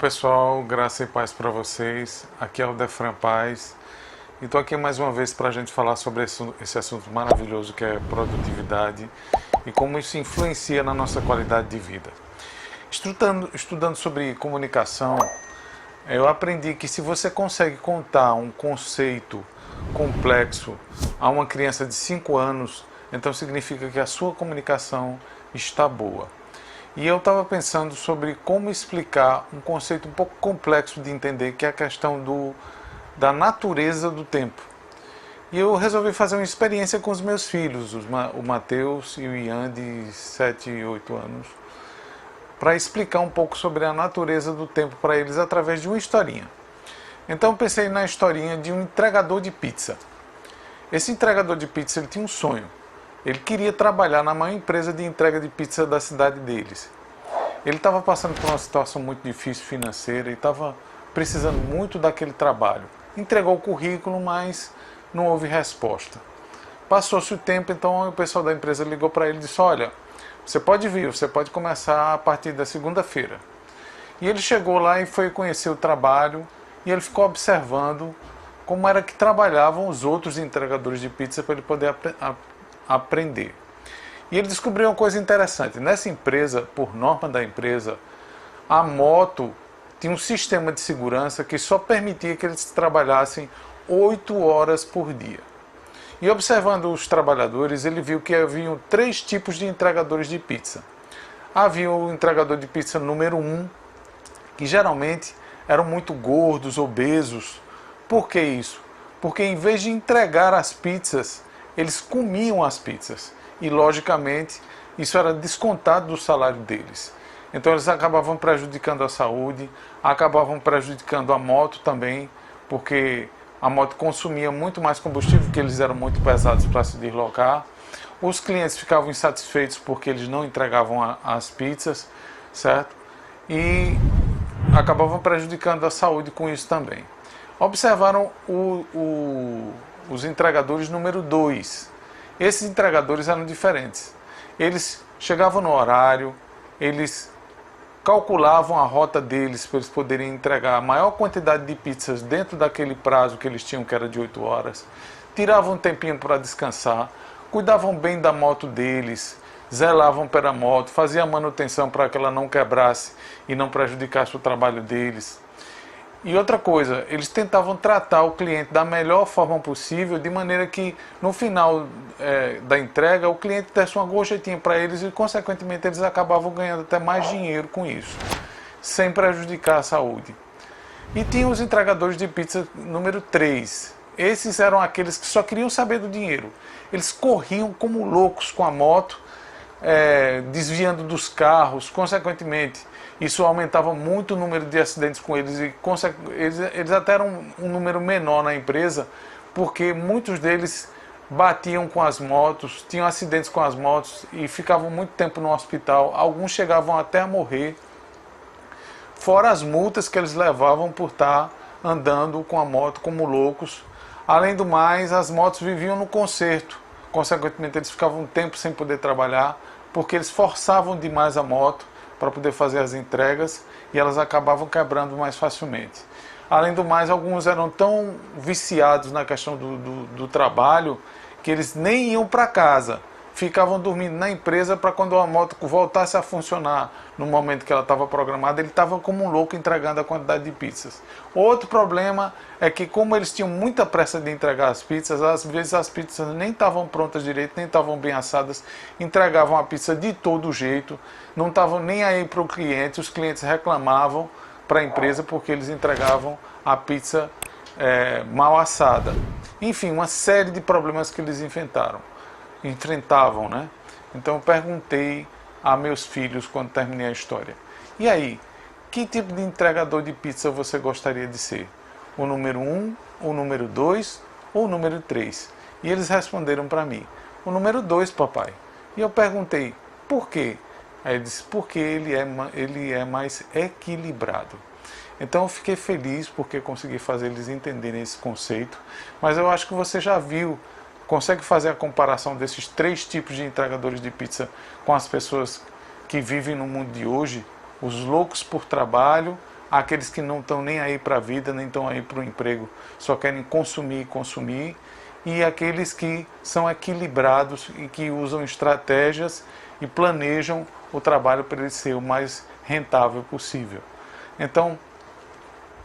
Pessoal, graça e paz para vocês. Aqui é o Defran Paz e estou aqui mais uma vez para a gente falar sobre esse assunto maravilhoso que é produtividade e como isso influencia na nossa qualidade de vida. Estudando sobre comunicação, eu aprendi que se você consegue contar um conceito complexo a uma criança de 5 anos, então significa que a sua comunicação está boa. E eu estava pensando sobre como explicar um conceito um pouco complexo de entender, que é a questão da natureza do tempo. E eu resolvi fazer uma experiência com os meus filhos, o Matheus e o Ian, de 7 e 8 anos, para explicar um pouco sobre a natureza do tempo para eles através de uma historinha. Então eu pensei na historinha de um entregador de pizza. Esse entregador de pizza ele tinha um sonho. Ele queria trabalhar na maior empresa de entrega de pizza da cidade deles. Ele estava passando por uma situação muito difícil financeira e estava precisando muito daquele trabalho. Entregou o currículo, mas não houve resposta. Passou-se o tempo, então o pessoal da empresa ligou para ele e disse: olha, você pode vir, você pode começar a partir da segunda-feira. E ele chegou lá e foi conhecer o trabalho e ele ficou observando como era que trabalhavam os outros entregadores de pizza para ele poder aprender. E ele descobriu uma coisa interessante. Nessa empresa, por norma da empresa, a moto tinha um sistema de segurança que só permitia que eles trabalhassem 8 horas por dia. E observando os trabalhadores, ele viu que haviam 3 tipos de entregadores de pizza. Havia o entregador de pizza número 1, que geralmente eram muito gordos, obesos. Por que isso? Porque em vez de entregar as pizzas, eles comiam as pizzas e, logicamente, isso era descontado do salário deles. Então eles acabavam prejudicando a saúde, acabavam prejudicando a moto também, porque a moto consumia muito mais combustível, porque eles eram muito pesados para se deslocar. Os clientes ficavam insatisfeitos porque eles não entregavam as pizzas, certo? E acabavam prejudicando a saúde com isso também. Observaram os entregadores número 2. Esses entregadores eram diferentes. Eles chegavam no horário, eles calculavam a rota deles para eles poderem entregar a maior quantidade de pizzas dentro daquele prazo que eles tinham, que era de 8 horas. Tiravam um tempinho para descansar, cuidavam bem da moto deles, zelavam pela moto, faziam a manutenção para que ela não quebrasse e não prejudicasse o trabalho deles. E outra coisa, eles tentavam tratar o cliente da melhor forma possível, de maneira que no final da entrega o cliente desse uma gorjetinha para eles e, consequentemente, eles acabavam ganhando até mais dinheiro com isso, sem prejudicar a saúde. E tinha os entregadores de pizza número 3. Esses eram aqueles que só queriam saber do dinheiro. Eles corriam como loucos com a moto, desviando dos carros, consequentemente isso aumentava muito o número de acidentes com eles e eles até eram um número menor na empresa, porque muitos deles batiam com as motos, tinham acidentes com as motos e ficavam muito tempo no hospital. Alguns chegavam até a morrer, fora as multas que eles levavam por estar andando com a moto como loucos. Além do mais, as motos viviam no conserto, consequentemente eles ficavam um tempo sem poder trabalhar, porque eles forçavam demais a moto para poder fazer as entregas e elas acabavam quebrando mais facilmente. Além do mais, alguns eram tão viciados na questão do trabalho que eles nem iam para casa, ficavam dormindo na empresa para quando a moto voltasse a funcionar no momento que ela estava programada, ele estava como um louco entregando a quantidade de pizzas. Outro problema é que, como eles tinham muita pressa de entregar as pizzas, às vezes as pizzas nem estavam prontas direito, nem estavam bem assadas, entregavam a pizza de todo jeito, não estavam nem aí para o cliente, os clientes reclamavam para a empresa porque eles entregavam a pizza mal assada. Enfim, uma série de problemas que eles enfrentavam, né? Então eu perguntei a meus filhos quando terminei a história: e aí, que tipo de entregador de pizza você gostaria de ser? O número 1, o número 2 ou o número 3? E eles responderam para mim: o número 2, papai. E eu perguntei: por quê? Aí ele disse: porque ele é mais equilibrado. Então eu fiquei feliz porque consegui fazer eles entenderem esse conceito, mas eu acho que você já viu, consegue fazer a comparação desses 3 tipos de entregadores de pizza com as pessoas que vivem no mundo de hoje? Os loucos por trabalho, há aqueles que não estão nem aí para a vida, nem estão aí para o emprego, só querem consumir, consumir, e aqueles que são equilibrados e que usam estratégias e planejam o trabalho para ele ser o mais rentável possível. Então,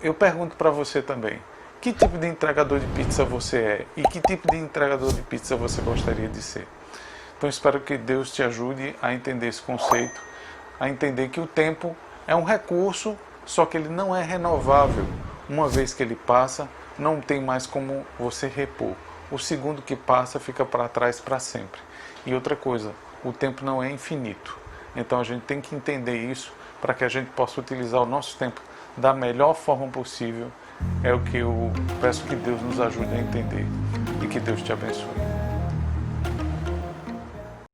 eu pergunto para você também, que tipo de entregador de pizza você é e que tipo de entregador de pizza você gostaria de ser? Então, espero que Deus te ajude a entender esse conceito, a entender que o tempo é um recurso, só que ele não é renovável. Uma vez que ele passa, não tem mais como você repor. O segundo que passa fica para trás para sempre. E outra coisa, o tempo não é infinito. Então a gente tem que entender isso para que a gente possa utilizar o nosso tempo da melhor forma possível. É o que eu peço que Deus nos ajude a entender e que Deus te abençoe.